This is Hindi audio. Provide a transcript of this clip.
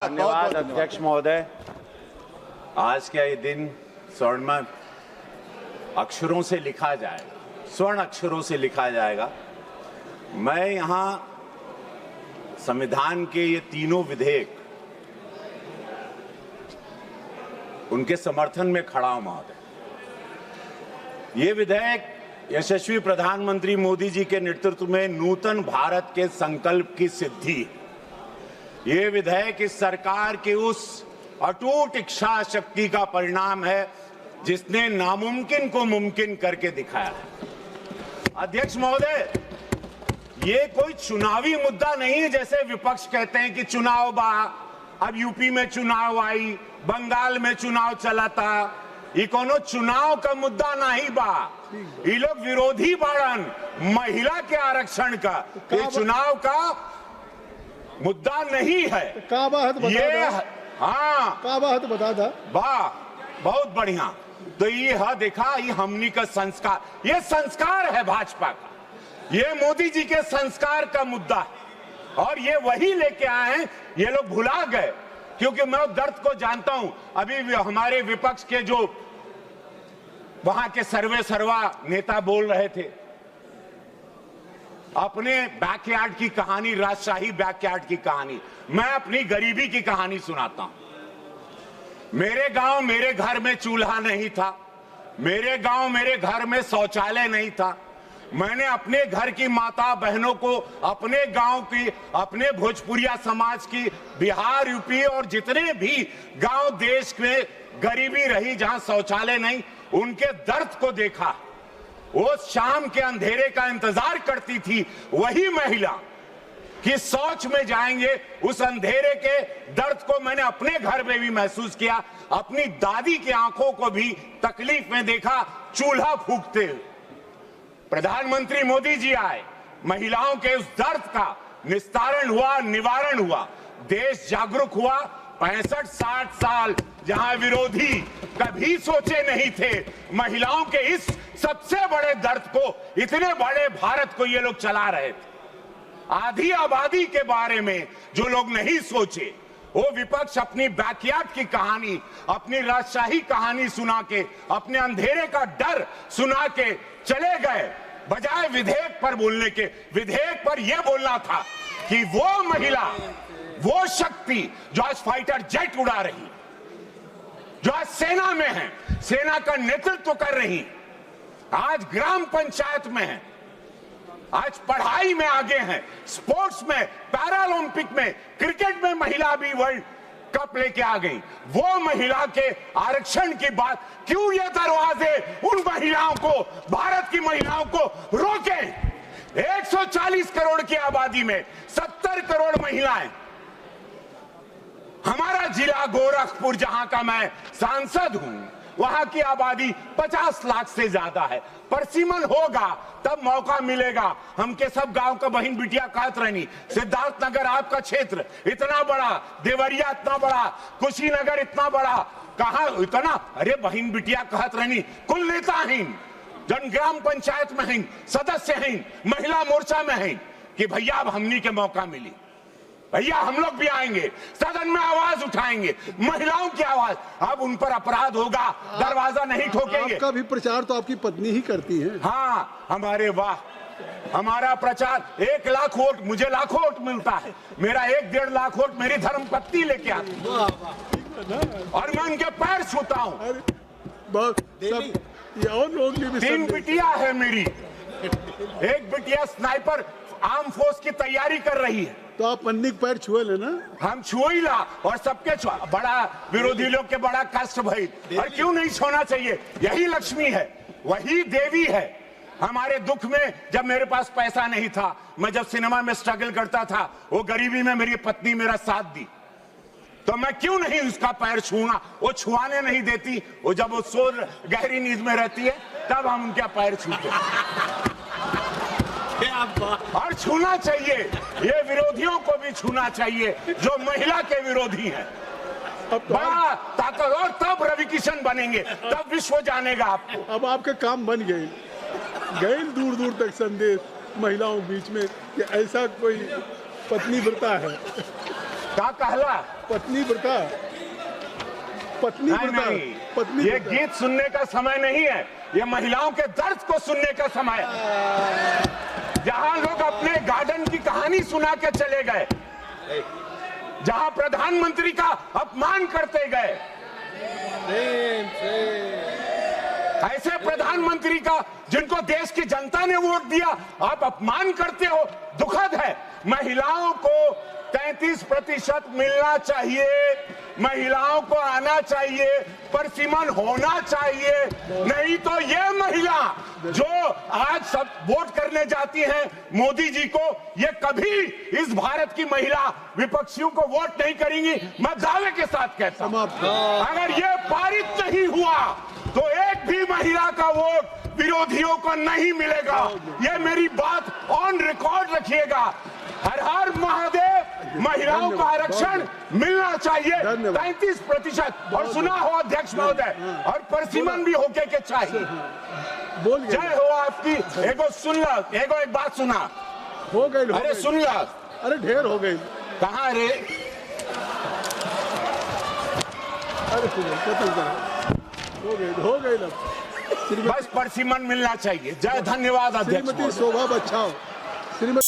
धन्यवाद अध्यक्ष महोदय। आज का ये दिन स्वर्णमय अक्षरों से लिखा जाएगा, स्वर्ण अक्षरों से लिखा जाएगा। मैं यहाँ संविधान के ये तीनों विधेयक उनके समर्थन में खड़ा हूं महोदय। ये विधेयक यशस्वी प्रधानमंत्री मोदी जी के नेतृत्व में नूतन भारत के संकल्प की सिद्धि है। ये विधेयक इस सरकार की उस अटूट इच्छा शक्ति का परिणाम है जिसने नामुमकिन को मुमकिन करके दिखाया है। अध्यक्ष महोदय, ये कोई चुनावी मुद्दा नहीं है जैसे विपक्ष कहते हैं कि चुनाव बा, अब यूपी में चुनाव आई, बंगाल में चुनाव चला था। ये कोनो चुनाव का मुद्दा नहीं बा, ये लोग विरोधी बाड़न महिला के आरक्षण का। ये चुनाव का मुद्दा नहीं है। ये हाँ बता था वाह, बहुत बढ़िया। तो ये देखा, ये हमनी का संस्कार, ये संस्कार है भाजपा का, ये मोदी जी के संस्कार का मुद्दा है। और ये वही लेके आए हैं, ये लोग भुला गए क्योंकि मैं दर्द को जानता हूं। अभी हमारे विपक्ष के जो वहां के सर्वे सर्वा नेता बोल रहे थे अपने बैकयार्ड की कहानी, राजशाही बैकयार्ड की कहानी। मैं अपनी गरीबी की कहानी सुनाता हूं। मेरे गांव मेरे घर में चूल्हा नहीं था, मेरे गांव मेरे घर में शौचालय नहीं था। मैंने अपने घर की माता बहनों को, अपने गांव की, अपने भोजपुरिया समाज की, बिहार यूपी और जितने भी गांव देश में गरीबी रही जहां शौचालय नहीं, उनके दर्द को देखा। वो शाम के अंधेरे का इंतजार करती थी वही महिला कि शौच में जाएंगे। उस अंधेरे के दर्द को मैंने अपने घर में भी महसूस किया, अपनी दादी की आंखों को भी तकलीफ में देखा चूल्हा फूंकते हुए। प्रधानमंत्री मोदी जी आए, महिलाओं के उस दर्द का निस्तारण हुआ, निवारण हुआ, देश जागरूक हुआ। 65-60 साल जहां विरोधी कभी सोचे नहीं थे महिलाओं के इस सबसे बड़े दर्द को, इतने बड़े भारत को ये लोग चला रहे थे। आधी आबादी के बारे में जो लोग नहीं सोचे, वो विपक्ष अपनी बैकयार्ड की कहानी, अपनी राजशाही कहानी सुना के, अपने अंधेरे का डर सुना के चले गए। बजाय विधेयक पर बोलने के, विधेयक पर यह बोलना था कि वो महिला, वो शक्ति जो आज फाइटर जेट उड़ा रही, जो आज सेना में है, सेना का नेतृत्व कर रही, आज ग्राम पंचायत में है, आज पढ़ाई में आगे हैं, स्पोर्ट्स में, पैरालंपिक में, क्रिकेट में महिला भी वर्ल्ड कप लेके आ गई। वो महिला के आरक्षण की बात क्यों ये दरवाजे उन महिलाओं को, भारत की महिलाओं को रोके? 140 करोड़ की आबादी में 70 करोड़ महिलाएं। हमारा जिला गोरखपुर जहां का मैं सांसद हूं, वहां की आबादी 50 लाख से ज्यादा है। परसिमन होगा तब मौका मिलेगा। हम के सब गांव का बहन बिटिया कहत रहनी, सिद्धार्थनगर आपका क्षेत्र इतना बड़ा, देवरिया इतना बड़ा, कुशीनगर इतना बड़ा, कहा इतना, अरे बहन बिटिया कहत रहनी, कुल नेता हैं, जन ग्राम पंचायत में हैं, सदस्य हैं, महिला मोर्चा में हैं कि भैया अब हमनी के मौका मिली, भैया हम लोग भी आएंगे, सदन में आवाज उठाएंगे, महिलाओं की आवाज। अब उन पर अपराध होगा, दरवाजा नहीं ठोकेंगे। आपका भी प्रचार तो आपकी पत्नी ही करती है। हाँ, हमारे वाह, हमारा प्रचार 1 लाख वोट, मुझे लाखों वोट मिलता है, मेरा 1-1.5 लाख वोट मेरी धर्मपत्नी लेके आती है और मैं उनके पैर छूता हूँ। और लोग 3 बिटिया है मेरी, एक बिटिया स्नाइपर आर्म फोर्स की तैयारी कर रही है। तो आप पन्नी पैर छुए लेना। हम छुई ला और सबके बड़ा विरोधी लोग के बड़ा कष्ट भाई, और क्यों नहीं छोना चाहिए? यही लक्ष्मी है, वही देवी है। हमारे दुख में जब मेरे पास पैसा नहीं था, मैं जब सिनेमा में स्ट्रगल करता था, वो गरीबी में मेरी पत्नी मेरा साथ दी, तो मैं क्यों नहीं उसका पैर छूंगा? वो छुआने नहीं देती, वो जब वो सो गहरी नींद में रहती है तब हम उनका पैर छूते और छूना चाहिए। ये विरोधियों को भी छूना चाहिए जो महिला के विरोधी हैं। बड़ा ताकत, और तब रवि किशन बनेंगे, तब विश्व जानेगा आपको। अब आपके काम बन गए दूर दूर तक संदेश महिलाओं बीच में कि ऐसा कोई पत्नी व्रता है। का कहला पत्नी व्रता, पत्नी नहीं व्रता, नहीं, पत्नी ये व्रता। गीत सुनने का समय नहीं है, ये महिलाओं के दर्द को सुनने का समय है। जहां लोग अपने गार्डन की कहानी सुना के चले गए, जहां प्रधानमंत्री का अपमान करते गए, ऐसे प्रधानमंत्री का जिनको देश की जनता ने वोट दिया आप अपमान करते हो, दुखद है। महिलाओं को 33% मिलना चाहिए, महिलाओं को आना चाहिए, परसीमन होना चाहिए, नहीं तो ये महिला जो आज सब वोट करने जाती हैं मोदी जी को, ये कभी इस भारत की महिला विपक्षियों को वोट नहीं करेंगी। मैं दावे के साथ कहता हूं, अगर ये पारित नहीं हुआ तो एक भी महिला का वोट विरोधियों को नहीं मिलेगा। ये मेरी बात ऑन रिकॉर्ड रखिएगा। हर हर महादेव, महिलाओं को आरक्षण मिलना चाहिए 33%। और सुना हो अध्यक्ष महोदय, और परसीमन भी होके के चाहिए। बोल गए, जय हो आपकी। एगो सुन ला, एगो एक बात सुना, हो गए, अरे सुन ला, अरे ढेर हो गई, कहाँ रे, अरे हो गए ना। बस परसीमन मिलना चाहिए। जय, धन्यवाद अध्यक्ष श्रीमती महोदय। शोभा बच्चाओ, श्रीमती